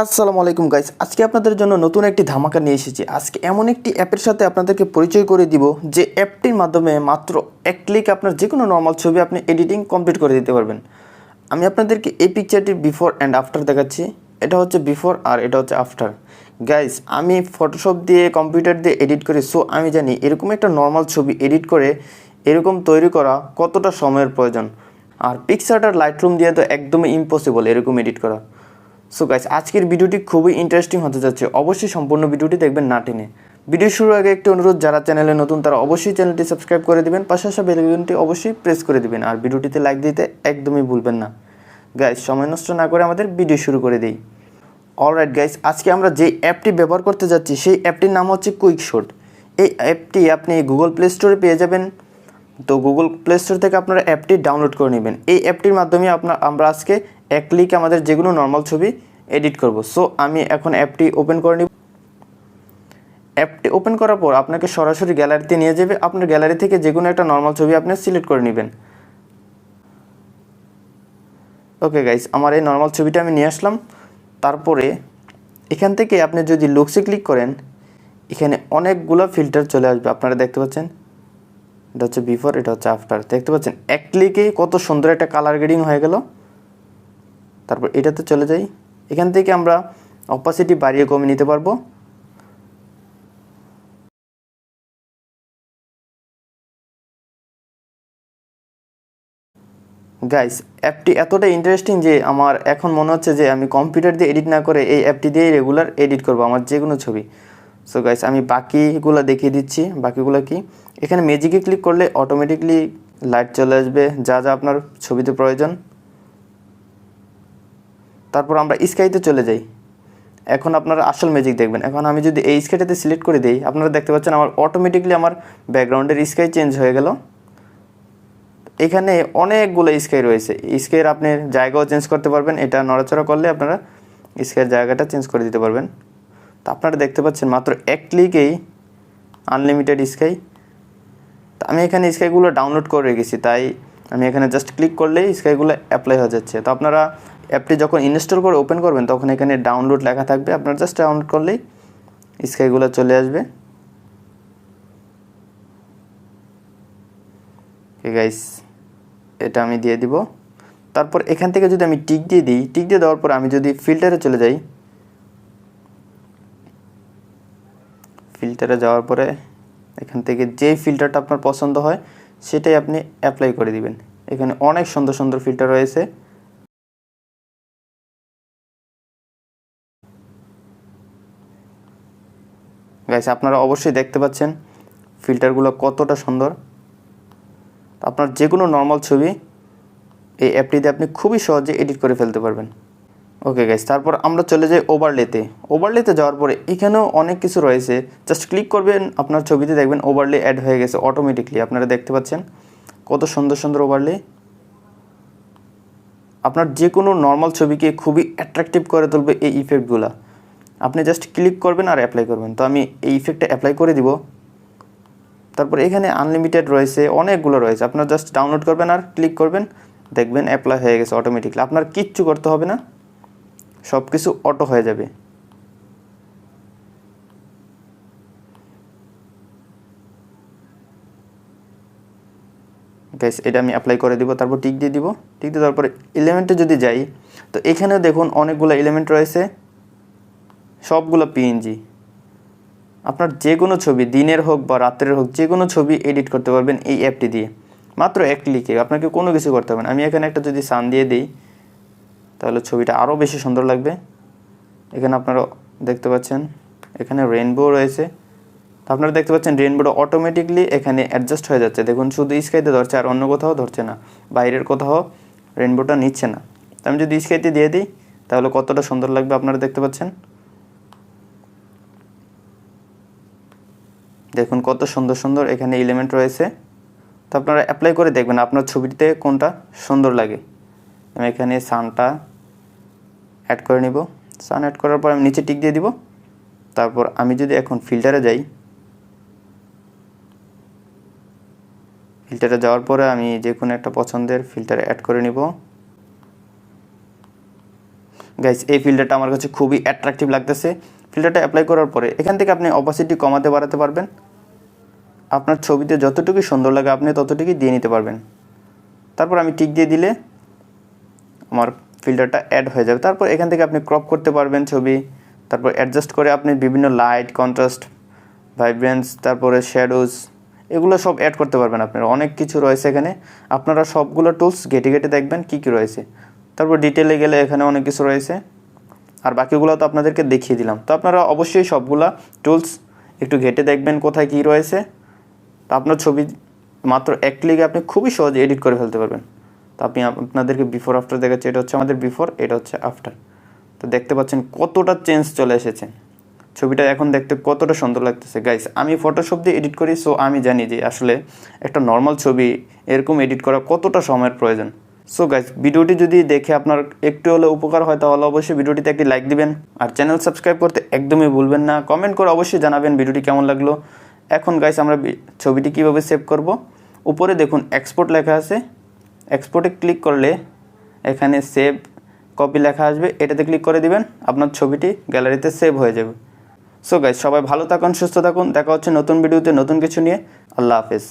আসসালামু আলাইকুম গাইস, আজকে আপনাদের জন্য নতুন একটি ধামাকা নিয়ে এসেছি। আজকে এমন একটি অ্যাপের সাথে আপনাদেরকে পরিচয় করে দিব যে অ্যাপটির মাধ্যমে মাত্র এক ক্লিক আপনার যে কোনো নর্মাল ছবি আপনি এডিটিং কমপ্লিট করে দিতে পারবেন। আমি আপনাদেরকে এই পিকচারটির বিফোর অ্যান্ড আফটার দেখাচ্ছি। এটা হচ্ছে বিফোর আর এটা হচ্ছে আফটার। গাইস, আমি ফটোশপ দিয়ে কম্পিউটার দিয়ে এডিট করি, সো আমি জানি এরকম একটা নর্মাল ছবি এডিট করে এরকম তৈরি করা কতটা সময়ের প্রয়োজন। আর পিকচার আর লাইটরুম দিয়ে তো একদমই ইম্পসিবল এরকম এডিট করা। সো গাইস, আজকের ভিডিওটি খুবই ইন্টারেস্টিং হতে যাচ্ছে, অবশ্যই সম্পূর্ণ ভিডিওটি দেখবেন না টেনে। ভিডিও শুরুর আগে একটি অনুরোধ, যারা চ্যানেলে নতুন তারা অবশ্যই চ্যানেলটি সাবস্ক্রাইব করে দিবেন, পাশাপাশি বেল আইকনটি অবশ্যই প্রেস করে দিবেন আর ভিডিওটিতে লাইক দিতে একদমই ভুলবেন না। গাইস, সময় নষ্ট না করে আমাদের ভিডিও শুরু করে দিই। অলরাইট গাইস, আজকে আমরা যে অ্যাপটি ব্যবহার করতে যাচ্ছি সেই অ্যাপটির নাম হচ্ছে কুইকশট। এই অ্যাপটি আপনি গুগল প্লে স্টোরে পেয়ে যাবেন। তো গুগল প্লে স্টোর থেকে আপনারা অ্যাপটি ডাউনলোড করে নেবেন। এই অ্যাপটির মাধ্যমে আমরা আজকে এক ক্লিকে আমাদের যেগুলো নর্মাল ছবি এডিট করব। সো আমি এখন অ্যাপটি ওপেন করে নিব। অ্যাপটি ওপেন করার পর আপনাকে সরাসরি গ্যালারিতে নিয়ে যাবে। আপনার গ্যালারি থেকে যে কোনো একটা নর্মাল ছবি আপনি সিলেক্ট করে নেবেন। ওকে গাইস, আমার এই নর্মাল ছবিটা আমি নিয়ে আসলাম। তারপরে এখান থেকে আপনি যদি লুকসে ক্লিক করেন, এখানে অনেকগুলো ফিল্টার চলে আসবে। আপনারা দেখতে পাচ্ছেন, এটা হচ্ছে বিফোর, এটা হচ্ছে আফটার। দেখতে পাচ্ছেন এক ক্লিকেই কত সুন্দর একটা কালার গ্রেডিং হয়ে গেল। তারপর এটাতে চলে যাই। এখান থেকে আমরা অপাসিটি বাড়িয়ে কমিয়ে নিতে পারবো। গাইস, অ্যাপটি এতটা ইন্টারেস্টিং যে আমার এখন মনে হচ্ছে যে আমি কম্পিউটার দিয়ে এডিট না করে এই অ্যাপটি দিয়েই রেগুলার এডিট করবো আমার যে কোনো ছবি। সো গাইস, আমি বাকিগুলো দেখিয়ে দিচ্ছি। বাকিগুলো কি, এখানে ম্যাজিকে ক্লিক করলে অটোমেটিকলি লাইট চলে আসবে যা যা আপনার ছবিতে প্রয়োজন। তারপর আমরা স্কাইতে চলে যাই। এখন আপনারা আসল ম্যাজিক দেখবেন। এখন আমি যদি এই স্কাইটাতে সিলেক্ট করে দিই, আপনারা দেখতে পাচ্ছেন আমার অটোমেটিকলি আমার ব্যাকগ্রাউন্ডের স্কাই চেঞ্জ হয়ে গেল। এখানে অনেকগুলো স্কাই রয়েছে। স্কাইয়ের আপনি জায়গাও চেঞ্জ করতে পারবেন। এটা নড়াচড়া করলে আপনারা স্কাইয়ের জায়গাটা চেঞ্জ করে দিতে পারবেন। তো আপনারা দেখতে পাচ্ছেন মাত্র এক ক্লিকেই আনলিমিটেড স্কাই। তো আমি এখানে স্কাইগুলো ডাউনলোড করে রেখেছি, তাই আমি এখানে জাস্ট ক্লিক করলেই স্কাইগুলো অ্যাপ্লাই হয়ে যাচ্ছে। তো আপনারা অ্যাপটি যখন ইনস্টল করে ওপেন করবেন তখন এখানে ডাউনলোড লেখা থাকবে, আপনারা জাস্ট ডাউনলোড করলেই স্কাইগুলো চলে আসবে। গাইস, এটা আমি দিয়ে দিব। তারপর এখান থেকে যদি আমি টিক দিয়ে দিই, টিক দিয়ে দেওয়ার পর আমি যদি ফিল্টারে চলে যাই, ফিল্টারে যাওয়ার পরে এখান থেকে যে ফিল্টারটা আপনার পছন্দ হয় সেটাই আপনি অ্যাপ্লাই করে দিবেন। এখানে অনেক সুন্দর সুন্দর ফিল্টার রয়েছে। গাইস, আপনারা অবশ্যই দেখতে পাচ্ছেন ফিল্টারগুলো কতটা সুন্দর। আপনার যে কোনো নর্মাল ছবি এই অ্যাপটিতে আপনি খুবই সহজে এডিট করে ফেলতে পারবেন। ওকে গাইস, তারপর আমরা চলে যাই ওভারলেতে। ওভারলেতে যাওয়ার পরে এখানেও অনেক কিছু রয়েছে। জাস্ট ক্লিক করবেন, আপনার ছবিতে দেখবেন ওভারলে অ্যাড হয়ে গেছে অটোমেটিকলি। আপনারা দেখতে পাচ্ছেন কত সুন্দর সুন্দর ওভারলে। আপনার যে কোনো নর্মাল ছবিকে খুবই অ্যাট্রাকটিভ করে তুলবে এই ইফেক্টগুলো। আপনি জাস্ট ক্লিক করবেন আর অ্যাপ্লাই করবেন। তো আমি এই ইফেক্টটা অ্যাপ্লাই করে দিব। তারপর এখানে আনলিমিটেড রয়েছে, অনেকগুলো রয়েছে। আপনার জাস্ট ডাউনলোড করবেন আর ক্লিক করবেন, দেখবেন অ্যাপ্লাই হয়ে গেছে অটোমেটিকলি। আপনার কিচ্ছু করতে হবে না, সব কিছু অটো হয়ে যাবে। গাইস, এটা আমি অ্যাপ্লাই করে দিব। তারপর টিক দিয়ে দিব। টিক দিয়ে দেওয়ার পরে এলিমেন্টে যদি যাই, তো এখানেও দেখুন অনেকগুলো এলিমেন্ট রয়েছে, সবগুলো পিএনজি। আপনার যে কোনো ছবি দিনের হোক বা রাত্রের হোক যে কোনো ছবি এডিট করতে পারবেন এই অ্যাপটি দিয়ে মাত্র এক ক্লিকে। আপনাকে কোনো কিছু করতে হবে না। আমি এখানে একটা যদি সান দিয়ে দিই তাহলে ছবিটা আরও বেশি সুন্দর লাগবে। এখানে আপনারা দেখতে পাচ্ছেন এখানে রেইনবো রয়েছে। তো আপনারা দেখতে পাচ্ছেন রেইনবোটা অটোমেটিকলি এখানে অ্যাডজাস্ট হয়ে যাচ্ছে। দেখুন শুধু স্কাইতে ধরছে আর অন্য কোথাও ধরছে না, বাইরের কোথাও রেইনবোটা নিচ্ছে না। তো আমি যদি স্কাইতে দিয়ে দিই তাহলে কতটা সুন্দর লাগবে আপনারা দেখতে পাচ্ছেন। দেখুন কত সুন্দর সুন্দর এখানে এলিমেন্ট রয়েছে। তো আপনারা অ্যাপ্লাই করে দেখবেন আপনার ছবিতে কোনটা সুন্দর লাগে। আমি এখানে সানটা অ্যাড করে নিব। সান অ্যাড করার পর আমি নিচে টিক দিয়ে দিব। তারপর আমি যদি এখন ফিল্টারে যাই, ফিল্টারে যাওয়ার পরে আমি যে কোনো একটা পছন্দের ফিল্টারে অ্যাড করে নিব। গাইস এই ফিল্টারটা আমার কাছে খুবই অ্যাট্রাকটিভ লাগতেছে। ফিল্টারটা অ্যাপ্লাই করার পরে এখান থেকে আপনি অপাসিটি কমাতে বাড়াতে পারবেন। আপনার ছবিতে যতটুকু সুন্দর লাগে আপনি ততটুকুই দিয়ে নিতে পারবেন। তারপর আমি টিক দিয়ে দিলে আমার ফিল্টারটা অ্যাড হয়ে যাবে। তারপর এখান থেকে আপনি ক্রপ করতে পারবেন ছবি, তারপর অ্যাডজাস্ট করে আপনি বিভিন্ন লাইট, কন্ট্রাস্ট, ভাইব্রেন্স, তারপরে শ্যাডোজ এগুলো সব অ্যাড করতে পারবেন। আপনারা অনেক কিছু রয়েছে এখানে, আপনারা সবগুলো টুলস ঘেটে ঘেটে দেখবেন কী কী রয়েছে। তারপর ডিটেলে গেলে এখানে অনেক কিছু রয়েছে, আর বাকিগুলো তো আপনাদেরকে দেখিয়ে দিলাম। তো আপনারা অবশ্যই সবগুলা টুলস একটু ঘেটে দেখবেন কোথায় কী রয়েছে। তো আপনার ছবি মাত্র এক ক্লিকে আপনি খুবই সহজে এডিট করে ফেলতে পারবেন। তো আমি আপনাদেরকে বিফোর আফটার দেখাচ্ছি। এটা হচ্ছে আমাদের বিফোর, এটা হচ্ছে আফটার। তো দেখতে পাচ্ছেন কতটা চেঞ্জ চলে এসেছে, ছবিটা এখন দেখতে কতটা সুন্দর লাগতেছে। গাইস আমি ফটোশপ দিয়ে এডিট করি, সো আমি জানি যে আসলে একটা নর্মাল ছবি এরকম এডিট করা কতটা সময়ের প্রয়োজন। সো গাইস ভিডিওটি যদি দেখে আপনার একটু হলে উপকার হয় তাহলে অবশ্যই ভিডিওটিতে একটি লাইক দিবেন, আর চ্যানেল সাবস্ক্রাইব করতে একদমই ভুলবেন না। কমেন্ট করে অবশ্যই জানাবেন ভিডিওটি কেমন লাগলো। এখন গাইস আমরা ছবিটি কীভাবে সেভ করব, উপরে দেখুন এক্সপোর্ট লেখা আছে, এক্সপোর্টে ক্লিক করলে এখানে সেভ কপি লেখা আসবে, এটাতে ক্লিক করে দিবেন, আপনার ছবিটি গ্যালারিতে সেভ হয়ে যাবে। সো গাইস সবাই ভালো থাকুন, সুস্থ থাকুন, দেখা হচ্ছে নতুন ভিডিওতে নতুন কিছু নিয়ে। আল্লাহ হাফেজ।